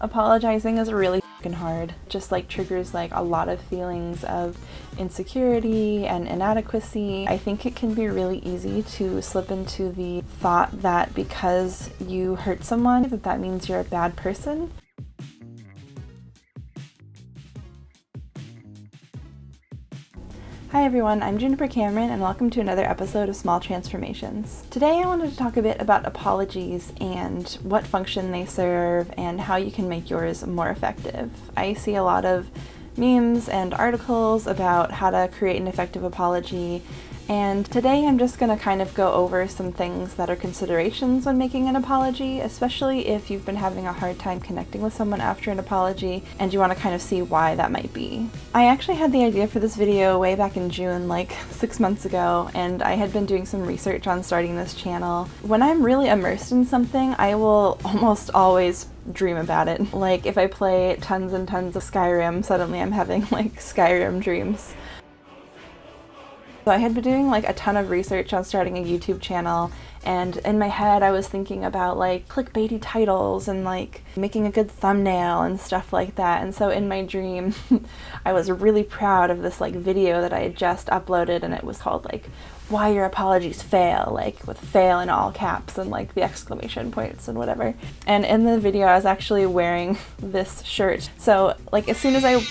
Apologizing is really fucking hard. Just like triggers like a lot of feelings of insecurity and inadequacy. I think it can be really easy to slip into the thought that because you hurt someone, that means you're a bad person. Hi everyone, I'm Juniper Cameron and welcome to another episode of Small Transformations. Today I wanted to talk a bit about apologies and what function they serve and how you can make yours more effective. I see a lot of memes and articles about how to create an effective apology, and today I'm just going to kind of go over some things that are considerations when making an apology, especially if you've been having a hard time connecting with someone after an apology and you want to kind of see why that might be. I actually had the idea for this video way back in June, like 6 months ago, and I had been doing some research on starting this channel. When I'm really immersed in something, I will almost always dream about it. Like if I play tons and tons of Skyrim, suddenly I'm having like Skyrim dreams. So I had been doing like a ton of research on starting a YouTube channel, and in my head I was thinking about like clickbaity titles and like making a good thumbnail and stuff like that. And so in my dream I was really proud of this like video that I had just uploaded, and it was called like "Why Your Apologies Fail," like with fail in all caps and like the exclamation points and whatever. And in the video I was actually wearing this shirt. So like as soon as I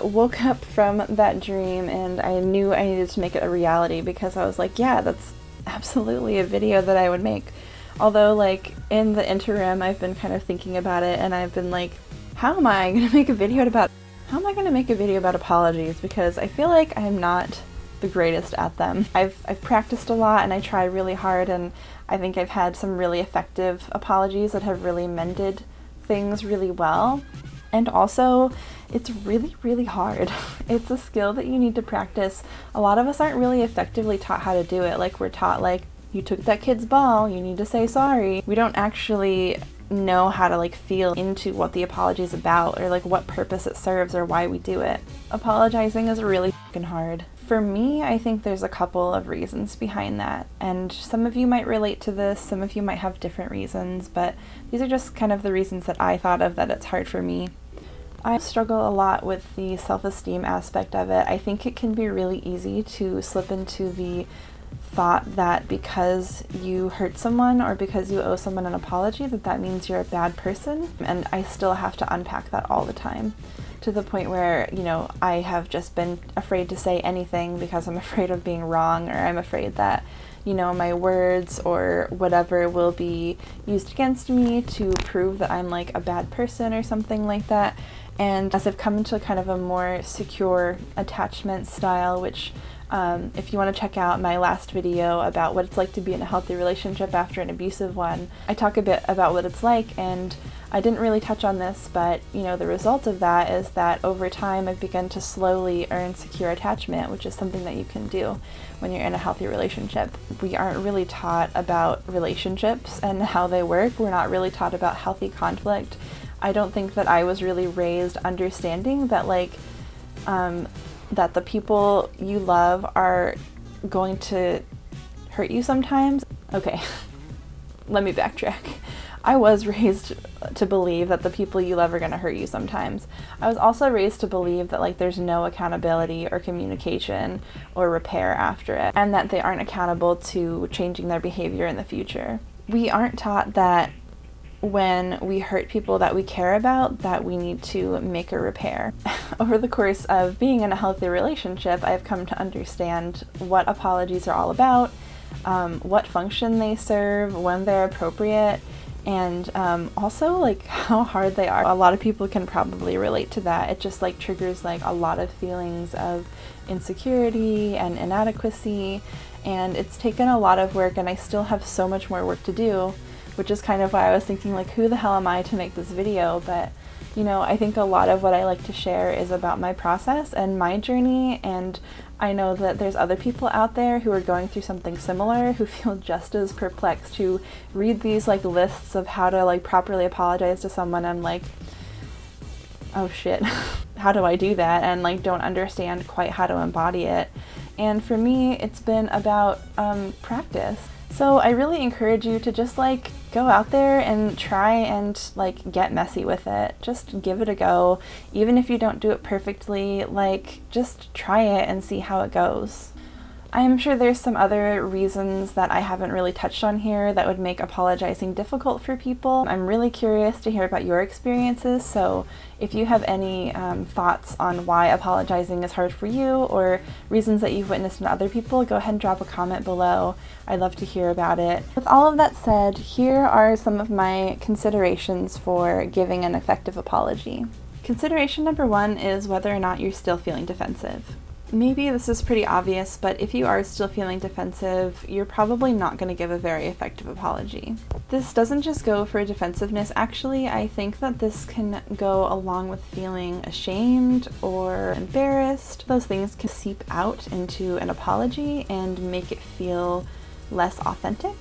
woke up from that dream and I knew I needed to make it a reality, because I was like, yeah, that's absolutely a video that I would make. Although like in the interim I've been kind of thinking about it, and I've been like, how am I going to make a video about apologies, because I feel like I'm not the greatest at them. I've practiced a lot and I try really hard, and I think I've had some really effective apologies that have really mended things really well. And also, it's really, really hard. It's a skill that you need to practice. A lot of us aren't really effectively taught how to do it. Like we're taught like, you took that kid's ball, you need to say sorry. We don't actually know how to like feel into what the apology is about, or like what purpose it serves, or why we do it. Apologizing is really fucking hard. For me, I think there's a couple of reasons behind that, and some of you might relate to this, some of you might have different reasons, but these are just kind of the reasons that I thought of that it's hard for me. I struggle a lot with the self-esteem aspect of it. I think it can be really easy to slip into the thought that because you hurt someone or because you owe someone an apology, that means you're a bad person, and I still have to unpack that all the time, to the point where, you know, I have just been afraid to say anything because I'm afraid of being wrong, or I'm afraid that, you know, my words or whatever will be used against me to prove that I'm like a bad person or something like that. And as I've come into kind of a more secure attachment style, which if you want to check out my last video about what it's like to be in a healthy relationship after an abusive one, I talk a bit about what it's like, and I didn't really touch on this, but you know, the result of that is that over time I've begun to slowly earn secure attachment, which is something that you can do when you're in a healthy relationship. We aren't really taught about relationships and how they work. We're not really taught about healthy conflict. I don't think that I was really raised understanding that like that the people you love are going to hurt you sometimes. Okay, let me backtrack. I was raised to believe that the people you love are going to hurt you sometimes. I was also raised to believe that like there's no accountability or communication or repair after it, and that they aren't accountable to changing their behavior in the future. We aren't taught that when we hurt people that we care about, that we need to make a repair. Over the course of being in a healthy relationship, I've come to understand what apologies are all about, what function they serve, when they're appropriate, and also like how hard they are. A lot of people can probably relate to that. It just like triggers like a lot of feelings of insecurity and inadequacy, and it's taken a lot of work, and I still have so much more work to do, which is kind of why I was thinking like, who the hell am I to make this video? But you know, I think a lot of what I like to share is about my process and my journey, and I know that there's other people out there who are going through something similar, who feel just as perplexed, who read these like lists of how to like properly apologize to someone and like, oh shit, how do I do that? And like don't understand quite how to embody it. And for me, it's been about practice. So I really encourage you to just like go out there and try and like get messy with it. Just give it a go. Even if you don't do it perfectly, like just try it and see how it goes. I'm sure there's some other reasons that I haven't really touched on here that would make apologizing difficult for people. I'm really curious to hear about your experiences, so if you have any thoughts on why apologizing is hard for you or reasons that you've witnessed in other people, go ahead and drop a comment below. I'd love to hear about it. With all of that said, here are some of my considerations for giving an effective apology. Consideration number 1 is whether or not you're still feeling defensive. Maybe this is pretty obvious, but if you are still feeling defensive, you're probably not going to give a very effective apology. This doesn't just go for defensiveness. Actually, I think that this can go along with feeling ashamed or embarrassed. Those things can seep out into an apology and make it feel less authentic.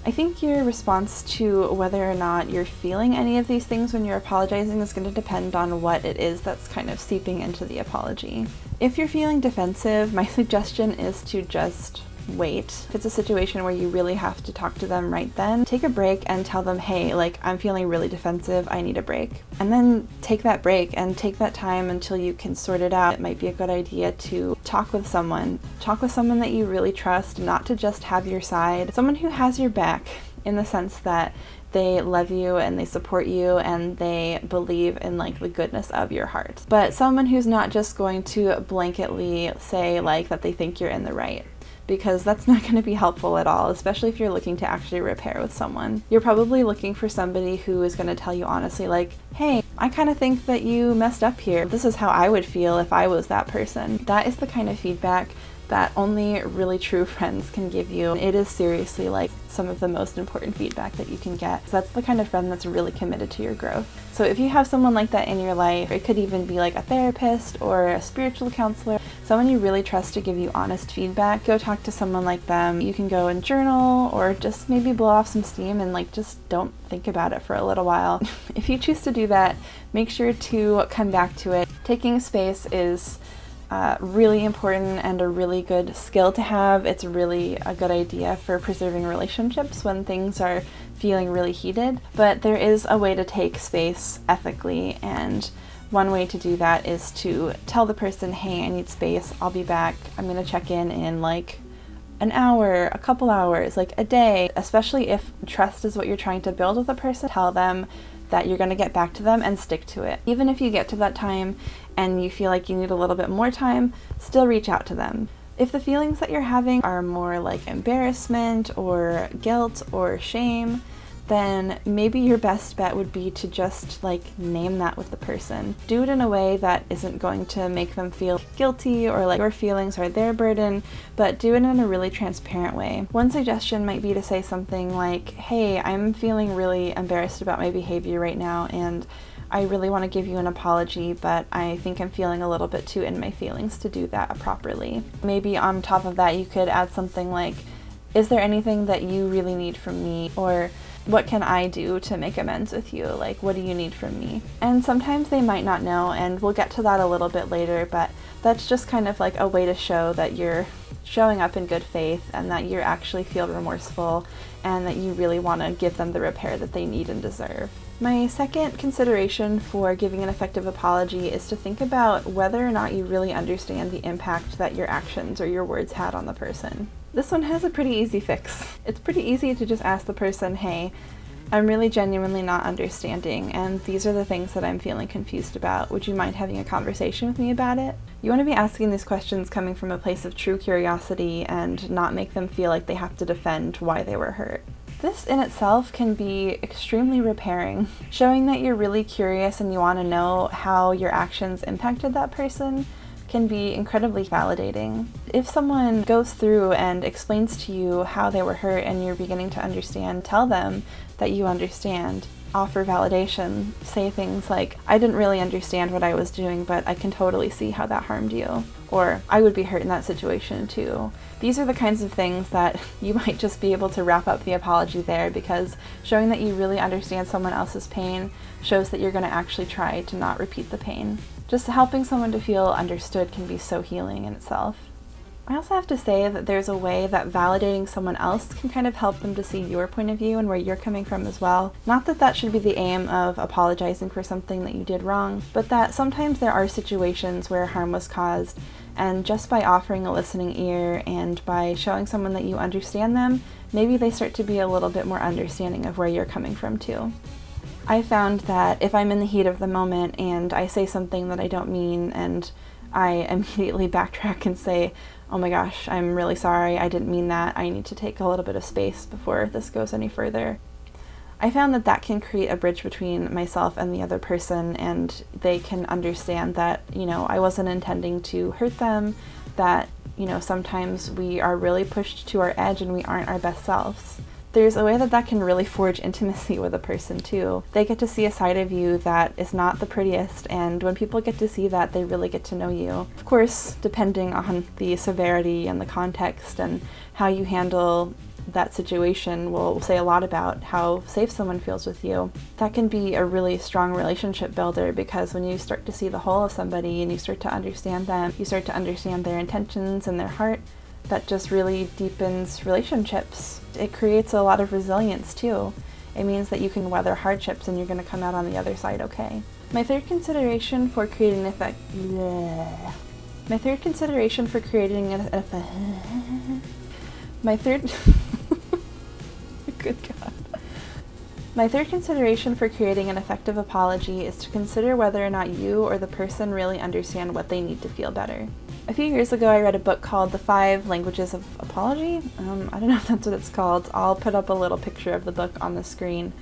I think your response to whether or not you're feeling any of these things when you're apologizing is going to depend on what it is that's kind of seeping into the apology. If you're feeling defensive, my suggestion is to just wait. If it's a situation where you really have to talk to them right then, take a break and tell them, hey, like, I'm feeling really defensive, I need a break. And then take that break and take that time until you can sort it out. It might be a good idea to talk with someone that you really trust, not to just have your side, someone who has your back in the sense that they love you and they support you and they believe in like the goodness of your heart. But someone who's not just going to blanketly say like that they think you're in the right, because that's not going to be helpful at all, especially if you're looking to actually repair with someone. You're probably looking for somebody who is going to tell you honestly like, hey, I kind of think that you messed up here. This is how I would feel if I was that person. That is the kind of feedback that only really true friends can give you. It is seriously like some of the most important feedback that you can get. So that's the kind of friend that's really committed to your growth. So if you have someone like that in your life, it could even be like a therapist or a spiritual counselor, someone you really trust to give you honest feedback, go talk to someone like them. You can go and journal or just maybe blow off some steam and like just don't think about it for a little while. If you choose to do that, make sure to come back to it. Taking space is really important and a really good skill to have. It's really a good idea for preserving relationships when things are feeling really heated, but there is a way to take space ethically, and one way to do that is to tell the person, hey, I need space, I'll be back, I'm gonna check in like an hour, a couple hours, like a day. Especially if trust is what you're trying to build with a person, tell them that you're going to get back to them and stick to it. Even if you get to that time and you feel like you need a little bit more time, still reach out to them. If the feelings that you're having are more like embarrassment or guilt or shame, then maybe your best bet would be to just like name that with the person. Do it in a way that isn't going to make them feel guilty or like your feelings are their burden, but do it in a really transparent way. One suggestion might be to say something like, hey, I'm feeling really embarrassed about my behavior right now and I really want to give you an apology, but I think I'm feeling a little bit too in my feelings to do that properly. Maybe on top of that you could add something like, is there anything that you really need from me? Or what can I do to make amends with you? Like, what do you need from me? And sometimes they might not know, and we'll get to that a little bit later, but that's just kind of like a way to show that you're showing up in good faith and that you actually feel remorseful and that you really want to give them the repair that they need and deserve. My second consideration for giving an effective apology is to think about whether or not you really understand the impact that your actions or your words had on the person. This one has a pretty easy fix. It's pretty easy to just ask the person, hey, I'm really genuinely not understanding, and these are the things that I'm feeling confused about. Would you mind having a conversation with me about it? You want to be asking these questions coming from a place of true curiosity and not make them feel like they have to defend why they were hurt. This in itself can be extremely repairing, showing that you're really curious and you want to know how your actions impacted that person can be incredibly validating. If someone goes through and explains to you how they were hurt and you're beginning to understand, tell them that you understand. Offer validation. Say things like, I didn't really understand what I was doing, but I can totally see how that harmed you. Or, I would be hurt in that situation too. These are the kinds of things that you might just be able to wrap up the apology there, because showing that you really understand someone else's pain shows that you're going to actually try to not repeat the pain. Just helping someone to feel understood can be so healing in itself. I also have to say that there's a way that validating someone else can kind of help them to see your point of view and where you're coming from as well. Not that that should be the aim of apologizing for something that you did wrong, but that sometimes there are situations where harm was caused, and just by offering a listening ear and by showing someone that you understand them, maybe they start to be a little bit more understanding of where you're coming from too. I found that if I'm in the heat of the moment and I say something that I don't mean and I immediately backtrack and say, oh my gosh, I'm really sorry, I didn't mean that, I need to take a little bit of space before this goes any further. I found that that can create a bridge between myself and the other person, and they can understand that, I wasn't intending to hurt them, that, sometimes we are really pushed to our edge and we aren't our best selves. There's a way that that can really forge intimacy with a person too. They get to see a side of you that is not the prettiest, and when people get to see that, they really get to know you. Of course, depending on the severity and the context and how you handle that situation will say a lot about how safe someone feels with you. That can be a really strong relationship builder, because when you start to see the whole of somebody and you start to understand them, you start to understand their intentions and their heart, that just really deepens relationships. It creates a lot of resilience too. It means that you can weather hardships and you're going to come out on the other side okay. My third consideration for creating an effect. My third consideration for creating an effect. My third. Good God. My third consideration for creating an effective apology is to consider whether or not you or the person really understand what they need to feel better. A few years ago, I read a book called The 5 Languages of Apology. I don't know if that's what it's called. I'll put up a little picture of the book on the screen.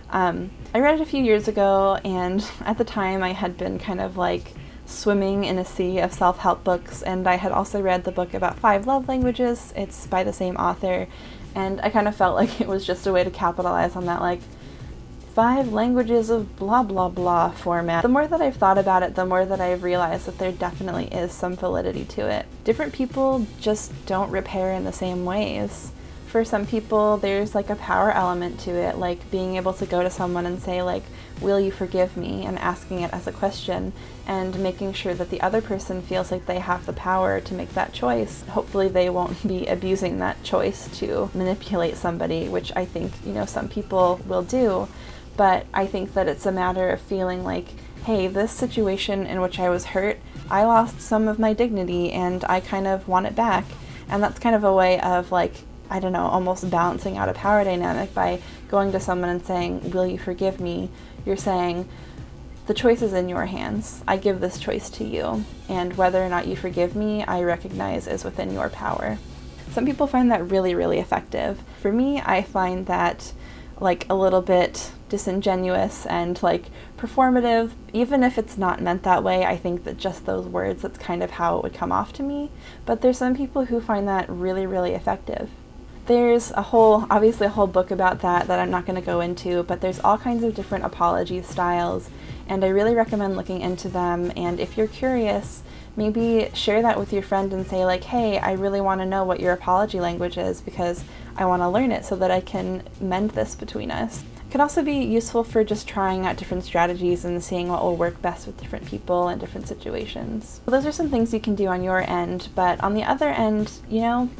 I read it a few years ago, and at the time I had been kind of like swimming in a sea of self-help books, and I had also read the book about 5 love languages. It's by the same author, and I kind of felt like it was just a way to capitalize on that, like, 5 languages of blah blah blah format. The more that I've thought about it, the more that I've realized that there definitely is some validity to it. Different people just don't repair in the same ways. For some people, there's like a power element to it, like being able to go to someone and say like, will you forgive me? And asking it as a question, and making sure that the other person feels like they have the power to make that choice. Hopefully they won't be abusing that choice to manipulate somebody, which I think, some people will do. But I think that it's a matter of feeling like, hey, this situation in which I was hurt, I lost some of my dignity and I kind of want it back. And that's kind of a way of like, I don't know, almost balancing out a power dynamic by going to someone and saying, will you forgive me? You're saying, the choice is in your hands. I give this choice to you. And whether or not you forgive me, I recognize is within your power. Some people find that really, really effective. For me, I find that like a little bit disingenuous and like performative. Even if it's not meant that way, I think that just those words, that's kind of how it would come off to me. But there's some people who find that really, really effective. There's obviously a whole book about that I'm not going to go into, but there's all kinds of different apology styles, and I really recommend looking into them. And if you're curious, maybe share that with your friend and say like, hey, I really want to know what your apology language is because I want to learn it so that I can mend this between us. It could also be useful for just trying out different strategies and seeing what will work best with different people and different situations. So those are some things you can do on your end, but on the other end,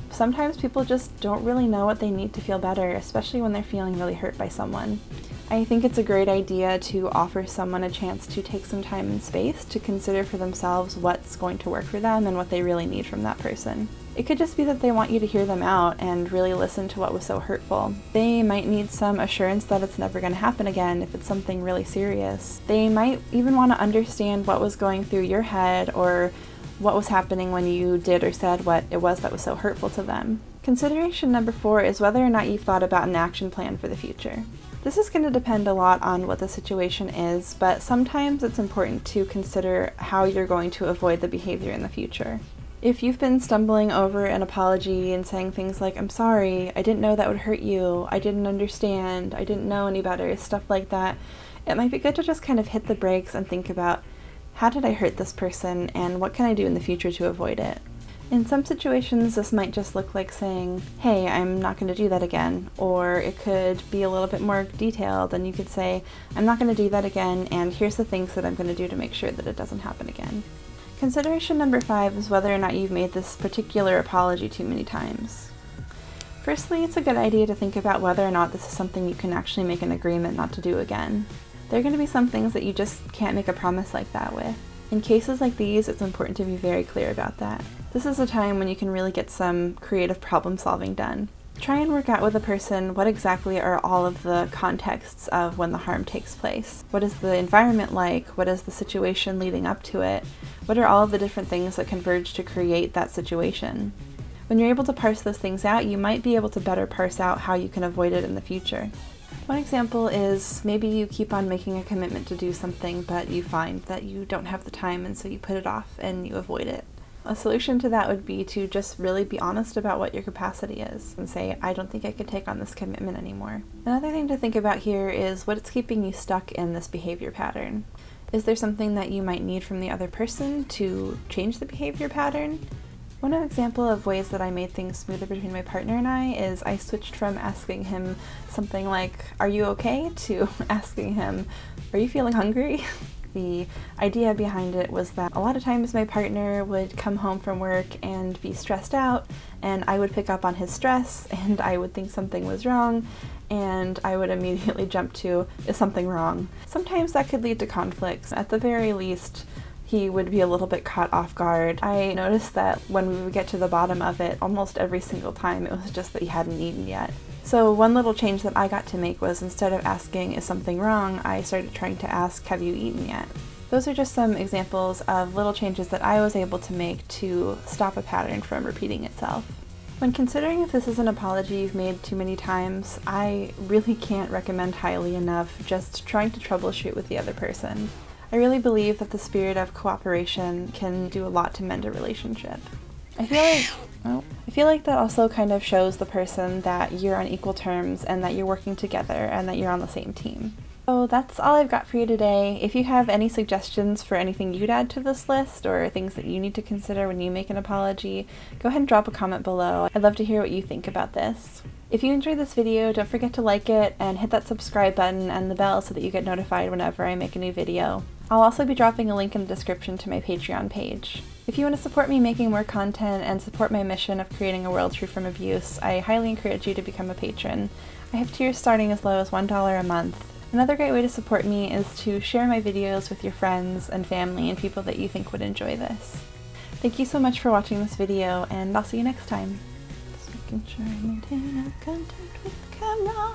sometimes people just don't really know what they need to feel better, especially when they're feeling really hurt by someone. I think it's a great idea to offer someone a chance to take some time and space to consider for themselves what's going to work for them and what they really need from that person. It could just be that they want you to hear them out and really listen to what was so hurtful. They might need some assurance that it's never going to happen again if it's something really serious. They might even want to understand what was going through your head or what was happening when you did or said what it was that was so hurtful to them. Consideration number 4 is whether or not you've thought about an action plan for the future. This is going to depend a lot on what the situation is, but sometimes it's important to consider how you're going to avoid the behavior in the future. If you've been stumbling over an apology and saying things like, I'm sorry, I didn't know that would hurt you, I didn't understand, I didn't know any better, stuff like that, it might be good to just kind of hit the brakes and think about, how did I hurt this person and what can I do in the future to avoid it? In some situations, this might just look like saying, hey, I'm not going to do that again. Or it could be a little bit more detailed, and you could say, I'm not going to do that again, and here's the things that I'm going to do to make sure that it doesn't happen again. Consideration number 5 is whether or not you've made this particular apology too many times. Firstly, it's a good idea to think about whether or not this is something you can actually make an agreement not to do again. There are going to be some things that you just can't make a promise like that with. In cases like these, it's important to be very clear about that. This is a time when you can really get some creative problem solving done. Try and work out with a person what exactly are all of the contexts of when the harm takes place. What is the environment like? What is the situation leading up to it? What are all of the different things that converge to create that situation? When you're able to parse those things out, you might be able to better parse out how you can avoid it in the future. One example is maybe you keep on making a commitment to do something, but you find that you don't have the time and so you put it off and you avoid it. A solution to that would be to just really be honest about what your capacity is and say, I don't think I can take on this commitment anymore. Another thing to think about here is what's keeping you stuck in this behavior pattern. Is there something that you might need from the other person to change the behavior pattern? One example of ways that I made things smoother between my partner and I is I switched from asking him something like, are you okay? To asking him, are you feeling hungry? The idea behind it was that a lot of times my partner would come home from work and be stressed out, and I would pick up on his stress and I would think something was wrong, and I would immediately jump to, is something wrong? Sometimes that could lead to conflicts. At the very least, he would be a little bit caught off guard. I noticed that when we would get to the bottom of it, almost every single time it was just that he hadn't eaten yet. So one little change that I got to make was instead of asking, is something wrong, I started trying to ask, have you eaten yet? Those are just some examples of little changes that I was able to make to stop a pattern from repeating itself. When considering if this is an apology you've made too many times, I really can't recommend highly enough just trying to troubleshoot with the other person. I really believe that the spirit of cooperation can do a lot to mend a relationship. I feel like that also kind of shows the person that you're on equal terms and that you're working together and that you're on the same team. So that's all I've got for you today. If you have any suggestions for anything you'd add to this list or things that you need to consider when you make an apology, go ahead and drop a comment below. I'd love to hear what you think about this. If you enjoyed this video, don't forget to like it and hit that subscribe button and the bell so that you get notified whenever I make a new video. I'll also be dropping a link in the description to my Patreon page. If you want to support me making more content and support my mission of creating a world free from abuse, I highly encourage you to become a patron. I have tiers starting as low as $1 a month. Another great way to support me is to share my videos with your friends and family and people that you think would enjoy this. Thank you so much for watching this video, and I'll see you next time. Just making sure I maintain eye contact with the camera.